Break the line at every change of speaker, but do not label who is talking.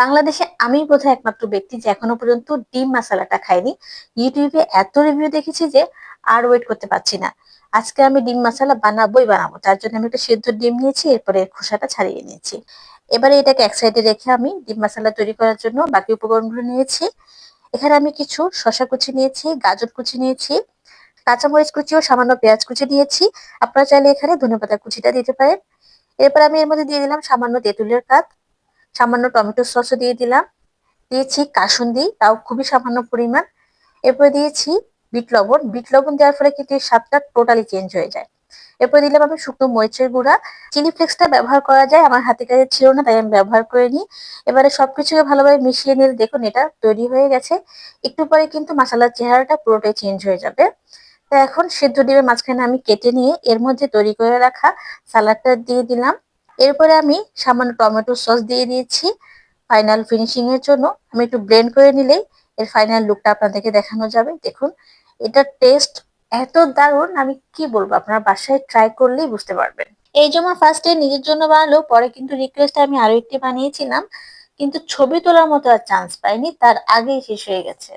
বাংলাদেশে আমি বোধহয় একমাত্র ব্যক্তি যে এখনো পর্যন্ত ডিম মশালাটা খাইনি। ইউটিউবে এত রিভিউ দেখেছি যে আর ওয়েট করতে পারছি না। আজকে আমি ডিম মশালা বানাবোই বানাবো, তার জন্য আমি একটা সেদ্ধ ডিম নিয়েছি, এরপরে খোসাটা ছাড়িয়ে নিয়েছি। এবারে এটাকে এক সাইডে রেখে আমি ডিম মশালা তৈরি করার জন্য বাকি উপকরণগুলো নিয়েছি। এখানে আমি কিছু শসা কুচি নিয়েছি, গাজর কুচি নিয়েছি, কাঁচামরিচ কুচি ও সামান্য পেঁয়াজ কুচি নিয়েছি। আপনারা চাইলে এখানে ধনেপাতা কুচিটা দিতে পারেন। এরপর আমি এর মধ্যে দিয়ে দিলাম সামান্য তেঁতুলের কাপ, সামান্য টমেটো সসও দিয়ে দিলাম, দিয়েছি কাসুন্দি, তাও খুবই সামান্য পরিমাণ। এরপরে দিয়েছি বিট লবণ। বিট লবণ দেওয়ার ফলে কিন্তু এর স্বাদটা টোটালি চেঞ্জ হয়ে যায়। এরপর দিলাম আমি শুকনো মরিচের গুঁড়া। চিলি ফ্লেক্সটা ব্যবহার করা যায়, আমার হাতে কাছে ছিল না তাই আমি ব্যবহার করে নিই। এবারে সবকিছুকে ভালোভাবে মিশিয়ে নিলে দেখুন এটা তৈরি হয়ে গেছে। একটু পরে কিন্তু মশলার চেহারাটা পুরোটাই চেঞ্জ হয়ে যাবে। তো এখন সেদ্ধ ডিমের মাঝখানে আমি কেটে নিয়ে এর মধ্যে তৈরি করে রাখা সালাডটা দিয়ে দিলাম। এরপরে আমি সামান্য টমেটো সস দিয়ে দিয়েছি ফাইনাল ফিনিশিং এর জন্য। আমি একটু ব্লেন্ড করে নিলেই এর ফাইনাল লুকটা আপনাদেরকে দেখানো যাবে। দেখুন এটার টেস্ট এত দারুণ, আমি কি বলবো, আপনারা বাসায় ট্রাই করলেই বুঝতে পারবেন। এই যেমন ফার্স্টে নিজের জন্য বানালেও পরে কিন্তু রিকোয়েস্টে আমি আরো একটি বানিয়েছিলাম, কিন্তু ছবি তোলার মতো আর চান্স পাইনি, তার আগেই শেষ হয়ে গেছে।